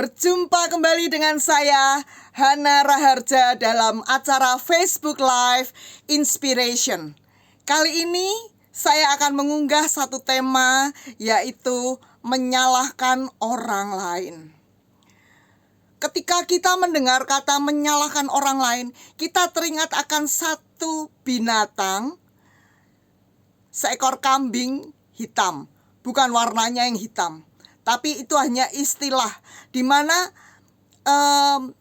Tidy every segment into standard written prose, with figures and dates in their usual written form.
Berjumpa kembali dengan saya, Hana Raharja, dalam acara Facebook Live Inspiration. Kali ini saya akan mengunggah satu tema, yaitu menyalahkan orang lain. Ketika kita mendengar kata menyalahkan orang lain, kita teringat akan satu binatang, seekor kambing hitam. Bukan warnanya yang hitam, tapi itu hanya istilah di mana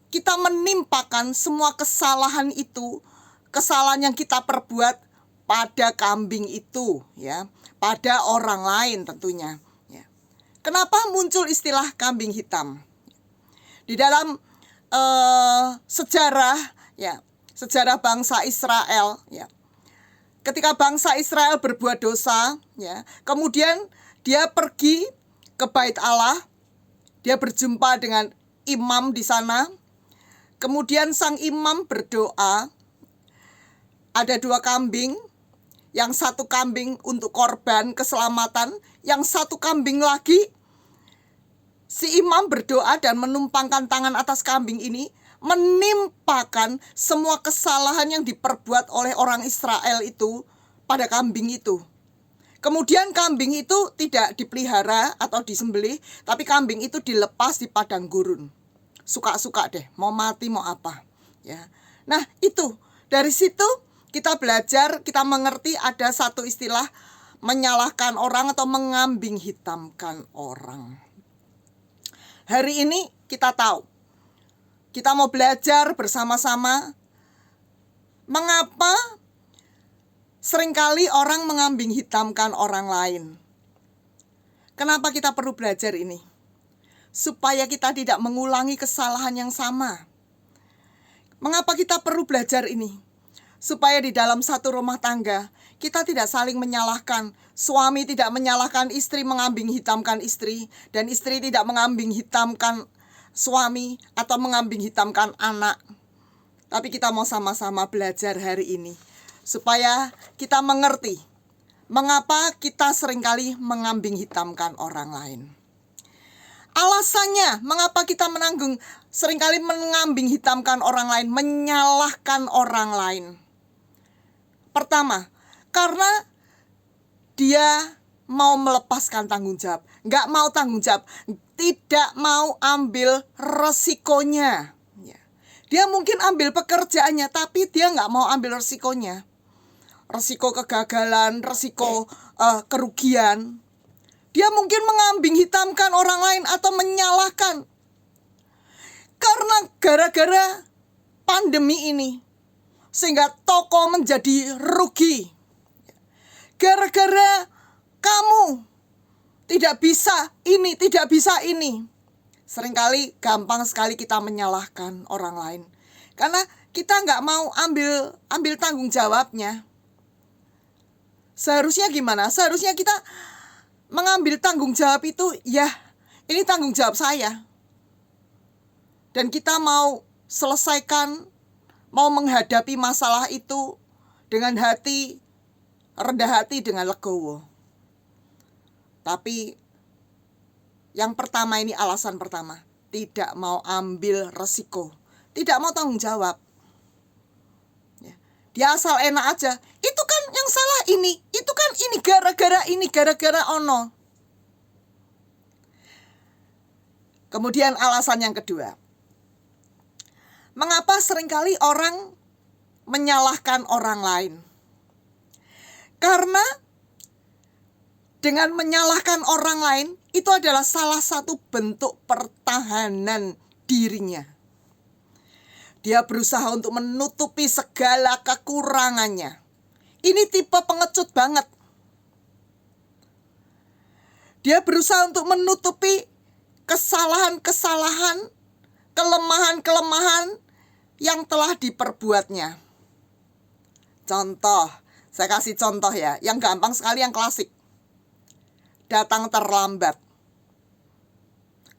kita menimpakan semua kesalahan itu, kesalahan yang kita perbuat pada kambing itu, ya, pada orang lain tentunya. Ya. Kenapa muncul istilah kambing hitam? Di dalam sejarah, ya, sejarah bangsa Israel, ya, ketika bangsa Israel berbuat dosa, ya, kemudian dia pergi ke Bait Allah, dia berjumpa dengan imam di sana. Kemudian sang imam berdoa, ada 2 kambing, yang satu kambing untuk korban keselamatan, yang satu kambing lagi. Si imam berdoa dan menumpangkan tangan atas kambing ini, menimpakan semua kesalahan yang diperbuat oleh orang Israel itu pada kambing itu. Kemudian kambing itu tidak dipelihara atau disembelih, tapi kambing itu dilepas di padang gurun. Suka-suka deh, mau mati mau apa, ya. Nah, itu dari situ kita belajar, kita mengerti ada satu istilah menyalahkan orang atau mengambing hitamkan orang. Hari ini kita tahu, kita mau belajar bersama-sama mengapa seringkali orang mengambing hitamkan orang lain. Kenapa kita perlu belajar ini? Supaya kita tidak mengulangi kesalahan yang sama. Mengapa kita perlu belajar ini? Supaya di dalam satu rumah tangga kita tidak saling menyalahkan. Suami tidak menyalahkan istri, mengambing hitamkan istri, dan istri tidak mengambing hitamkan suami atau mengambing hitamkan anak. Tapi kita mau sama-sama belajar hari ini supaya kita mengerti mengapa kita seringkali mengambing hitamkan orang lain. Alasannya mengapa kita seringkali mengambing hitamkan orang lain, menyalahkan orang lain. Pertama, karena dia mau melepaskan tanggung jawab, nggak mau tanggung jawab, tidak mau ambil resikonya. Dia mungkin ambil pekerjaannya, tapi dia nggak mau ambil resikonya. Resiko kegagalan, resiko kerugian. Dia mungkin mengambing hitamkan orang lain atau menyalahkan. Karena gara-gara pandemi ini, sehingga toko menjadi rugi. Gara-gara kamu tidak bisa ini, tidak bisa ini. Seringkali gampang sekali kita menyalahkan orang lain. Karena kita nggak mau ambil tanggung jawabnya. Seharusnya gimana? Seharusnya kita mengambil tanggung jawab itu, ya ini tanggung jawab saya. Dan kita mau selesaikan, mau menghadapi masalah itu dengan hati, rendah hati, dengan legowo. Tapi yang pertama ini, alasan pertama, tidak mau ambil resiko, tidak mau tanggung jawab. Dia asal enak aja. Itu kan yang salah ini, itu kan ini gara-gara ono. Kemudian alasan yang kedua, mengapa seringkali orang menyalahkan orang lain? Karena dengan menyalahkan orang lain, itu adalah salah satu bentuk pertahanan dirinya. Dia berusaha untuk menutupi segala kekurangannya. Ini tipe pengecut banget. Dia berusaha untuk menutupi kesalahan-kesalahan, kelemahan-kelemahan yang telah diperbuatnya. Contoh, saya kasih contoh ya, yang gampang sekali, yang klasik. Datang terlambat.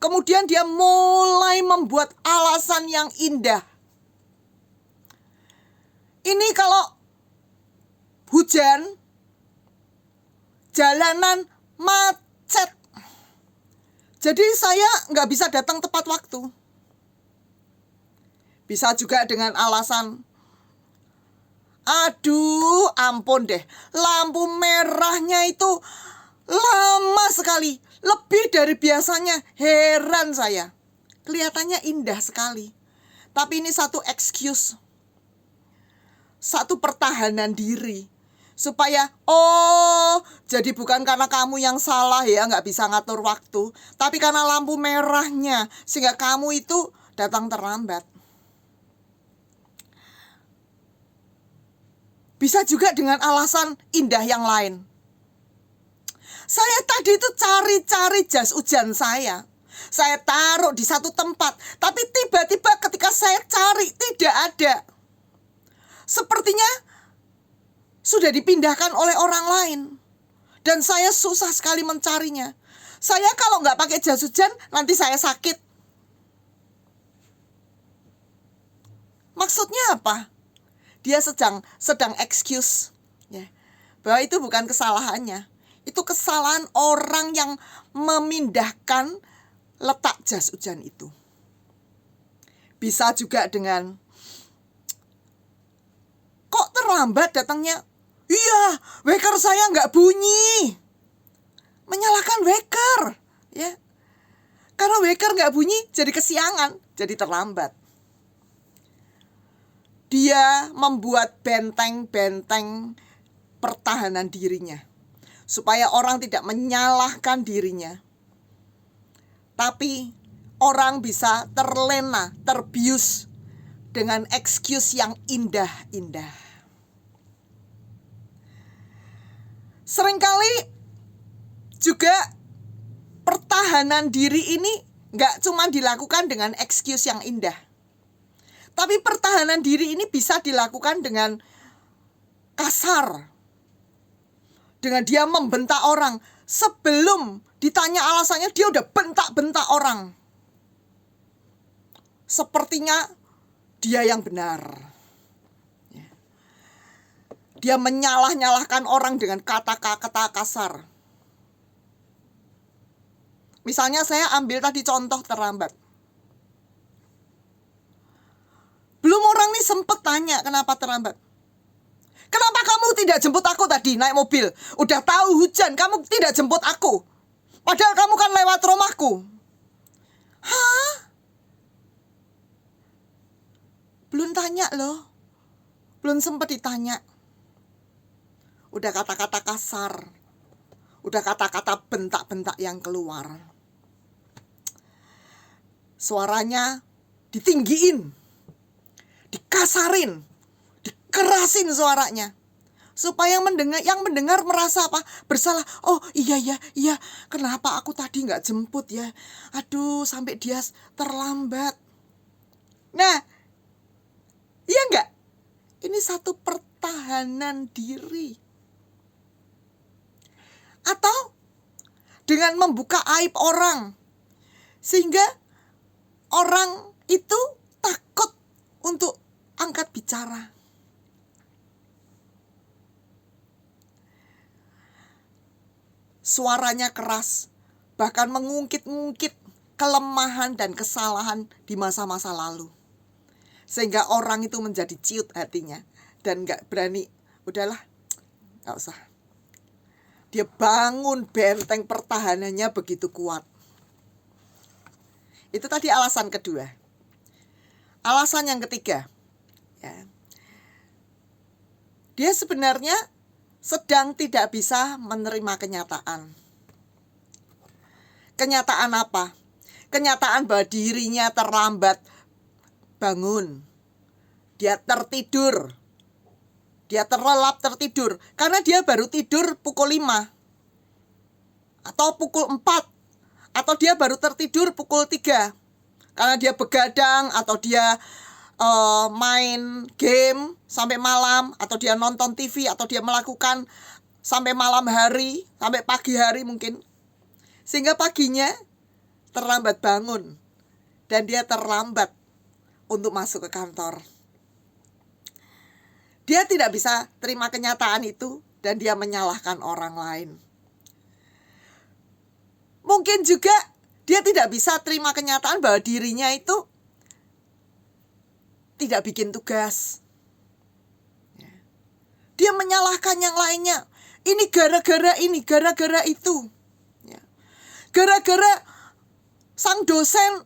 Kemudian dia mulai membuat alasan yang indah. Ini kalau hujan, jalanan macet, Jadi saya nggak bisa datang tepat waktu. Bisa juga dengan alasan, aduh ampun deh, lampu merahnya itu lama sekali, lebih dari biasanya, heran saya. Kelihatannya indah sekali, tapi ini satu excuse, satu pertahanan diri. Supaya, jadi bukan karena kamu yang salah ya, nggak bisa ngatur waktu, tapi karena lampu merahnya, sehingga kamu itu datang terlambat. Bisa juga dengan alasan indah yang lain. Saya tadi itu cari-cari jas hujan saya. Saya taruh di satu tempat, tapi tiba-tiba ketika saya cari tidak ada. Sepertinya sudah dipindahkan oleh orang lain. Dan saya susah sekali mencarinya. Saya kalau nggak pakai jas hujan, nanti saya sakit. Maksudnya apa? Dia sedang excuse ya, bahwa itu bukan kesalahannya. Itu kesalahan orang yang memindahkan letak jas hujan itu. Bisa juga dengan, kok terlambat datangnya? Iya, waker saya nggak bunyi. Menyalakan waker ya. Karena waker nggak bunyi, jadi kesiangan, jadi terlambat. Dia membuat benteng-benteng pertahanan dirinya, supaya orang tidak menyalahkan dirinya. Tapi orang bisa terlena, terbius dengan excuse yang indah-indah. Seringkali juga pertahanan diri ini gak cuma dilakukan dengan excuse yang indah, tapi pertahanan diri ini bisa dilakukan dengan kasar. Dengan dia membentak orang. Sebelum ditanya alasannya, dia udah bentak-bentak orang. Sepertinya dia yang benar. Dia menyalah-nyalahkan orang dengan kata-kata kasar. Misalnya saya ambil tadi contoh terlambat. Belum orang ini sempat tanya kenapa terlambat. Kenapa kamu tidak jemput aku tadi naik mobil? Udah tahu hujan, kamu tidak jemput aku. Padahal kamu kan lewat rumahku. Hah? Belum tanya loh. Belum sempat ditanya. Udah kata-kata kasar. Udah kata-kata bentak-bentak yang keluar. Suaranya ditinggiin, dikasarin, dikerasin suaranya, supaya yang mendengar merasa apa? Bersalah. Oh iya, kenapa aku tadi nggak jemput ya? Aduh, sampai dia terlambat. Nah, iya nggak? Ini satu pertahanan diri. Atau dengan membuka aib orang, sehingga orang itu takut untuk angkat bicara. Suaranya keras, bahkan mengungkit-ungkit kelemahan dan kesalahan di masa-masa lalu. Sehingga orang itu menjadi ciut hatinya dan gak berani, udahlah, gak usah. Dia bangun benteng pertahanannya begitu kuat. Itu tadi alasan kedua. Alasan yang ketiga, ya, dia sebenarnya sedang tidak bisa menerima kenyataan. Kenyataan apa? Kenyataan bahwa dirinya terlambat bangun. Dia tertidur. Dia terlelap tertidur. Karena dia baru tidur pukul 5. Atau pukul 4. Atau dia baru tertidur pukul 3. Karena dia begadang atau dia main game sampai malam, atau dia nonton TV, atau dia melakukan sampai malam hari, sampai pagi hari mungkin. Sehingga paginya terlambat bangun dan dia terlambat untuk masuk ke kantor. Dia tidak bisa terima kenyataan itu dan dia menyalahkan orang lain. Mungkin juga Dia tidak bisa terima kenyataan bahwa dirinya itu tidak bikin tugas. Dia menyalahkan yang lainnya. Ini gara-gara ini, gara-gara itu. Gara-gara sang dosen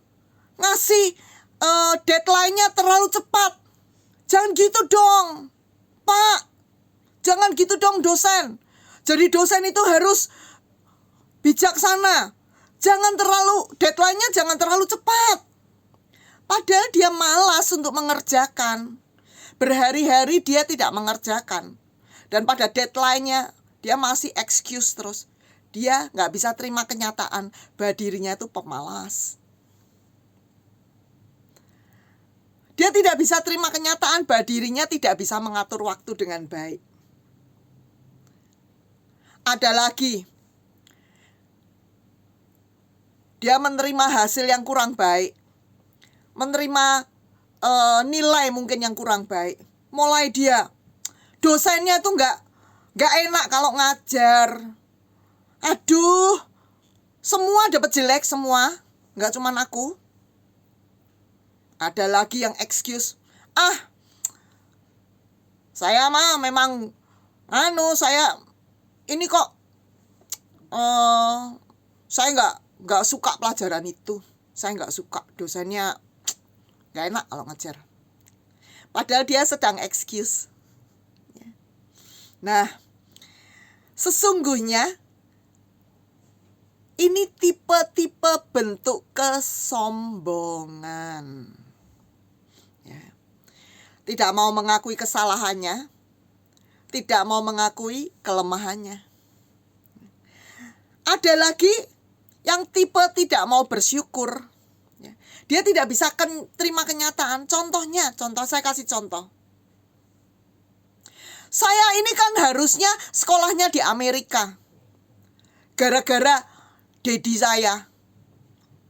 ngasih deadline-nya terlalu cepat. Jangan gitu dong, Pak. Jangan gitu dong dosen. Jadi dosen itu harus bijaksana. Deadline-nya jangan terlalu cepat. Padahal dia malas untuk mengerjakan. Berhari-hari dia tidak mengerjakan. Dan pada deadline-nya dia masih excuse terus. Dia gak bisa terima kenyataan bahwa dirinya itu pemalas. Dia tidak bisa terima kenyataan bahwa dirinya tidak bisa mengatur waktu dengan baik. Ada lagi, dia menerima hasil yang kurang baik, menerima nilai mungkin yang kurang baik. Mulai dia, dosennya tuh nggak enak kalau ngajar. Aduh, semua dapat jelek semua, nggak cuman aku. Ada lagi yang excuse, saya mah memang saya ini kok saya nggak suka pelajaran itu. Saya nggak suka, dosennya nggak enak kalau ngajar. Padahal dia sedang excuse. Nah, sesungguhnya ini tipe-tipe bentuk kesombongan. Tidak mau mengakui kesalahannya, tidak mau mengakui kelemahannya. Ada lagi yang tipe tidak mau bersyukur. Dia tidak bisa terima kenyataan. Contoh saya kasih contoh. Saya ini kan harusnya sekolahnya di Amerika. Gara-gara dedi saya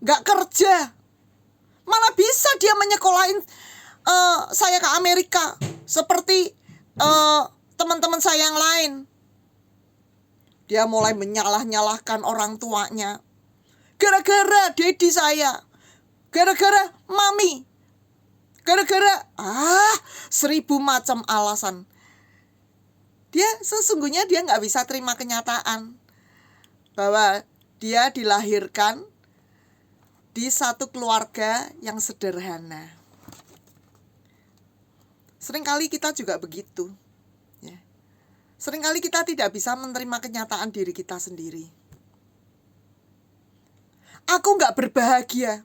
nggak kerja. Mana bisa dia menyekolahin saya ke Amerika seperti teman-teman saya yang lain. Dia mulai menyalah-nyalahkan orang tuanya. Gara-gara dedi saya, gara-gara mami, gara-gara 1000 macam alasan. Sesungguhnya dia nggak bisa terima kenyataan bahwa dia dilahirkan di satu keluarga yang sederhana. Seringkali kita juga begitu. Seringkali kita tidak bisa menerima kenyataan diri kita sendiri. Aku gak berbahagia.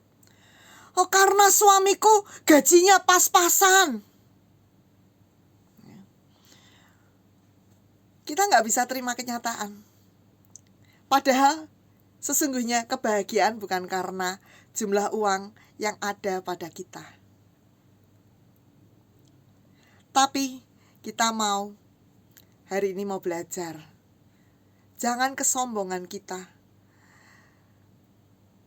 Karena suamiku gajinya pas-pasan. Kita gak bisa terima kenyataan. Padahal sesungguhnya kebahagiaan bukan karena jumlah uang yang ada pada kita. Tapi kita hari ini mau belajar. Jangan kesombongan kita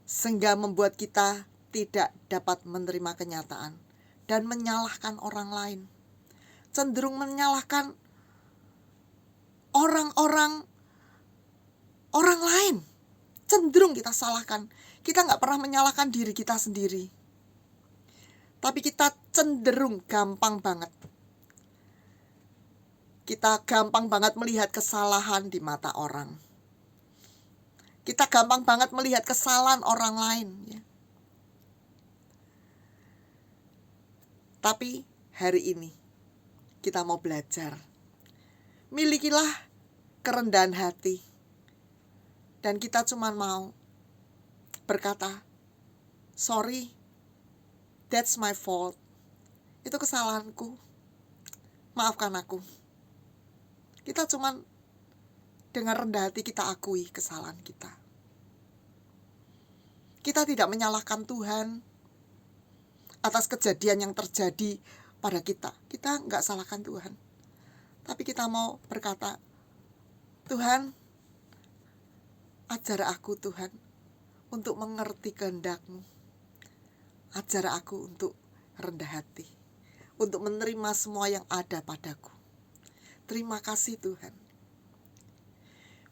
sehingga membuat kita tidak dapat menerima kenyataan dan menyalahkan orang lain. Cenderung menyalahkan orang lain. Cenderung kita salahkan. Kita gak pernah menyalahkan diri kita sendiri. Tapi kita cenderung gampang banget. Kita gampang banget melihat kesalahan di mata orang. Kita gampang banget melihat kesalahan orang lain. Tapi hari ini kita mau belajar. Milikilah kerendahan hati. Dan kita cuma mau berkata, sorry, that's my fault. Itu kesalahanku. Maafkan aku. Kita cuma dengan rendah hati kita akui kesalahan kita. Kita tidak menyalahkan Tuhan atas kejadian yang terjadi pada kita. Kita nggak salahkan Tuhan. Tapi kita mau berkata, Tuhan, ajar aku Tuhan untuk mengerti kehendak-Mu. Ajar aku untuk rendah hati, untuk menerima semua yang ada padaku. Terima kasih Tuhan.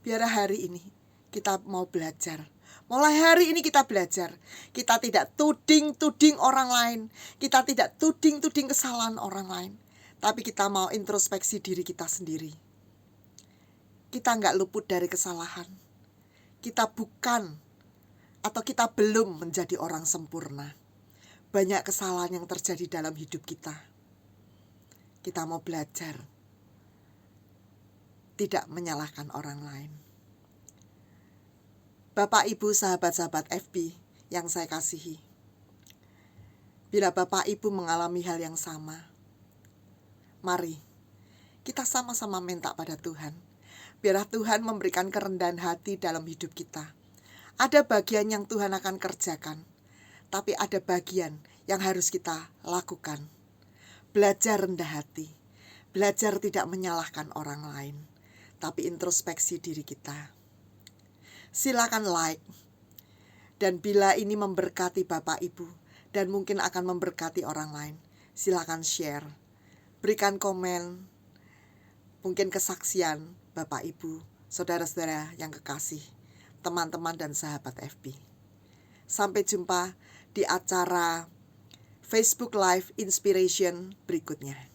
Biar hari ini kita mau belajar Mulai hari ini kita belajar. Kita tidak tuding-tuding orang lain. Kita tidak tuding-tuding kesalahan orang lain. Tapi kita mau introspeksi diri kita sendiri. Kita nggak luput dari kesalahan. Kita bukan atau kita belum menjadi orang sempurna. Banyak kesalahan yang terjadi dalam hidup kita. Kita mau belajar tidak menyalahkan orang lain. Bapak, Ibu, sahabat-sahabat FB yang saya kasihi. Bila Bapak Ibu mengalami hal yang sama, mari kita sama-sama minta pada Tuhan. Biarlah Tuhan memberikan kerendahan hati dalam hidup kita. Ada bagian yang Tuhan akan kerjakan, tapi ada bagian yang harus kita lakukan. Belajar rendah hati, belajar tidak menyalahkan orang lain, tapi introspeksi diri kita. Silakan like, dan bila ini memberkati Bapak Ibu dan mungkin akan memberkati orang lain, silakan share, berikan komen, mungkin kesaksian Bapak Ibu, saudara-saudara yang kekasih, teman-teman dan sahabat FB. Sampai jumpa di acara Facebook Live Inspiration berikutnya.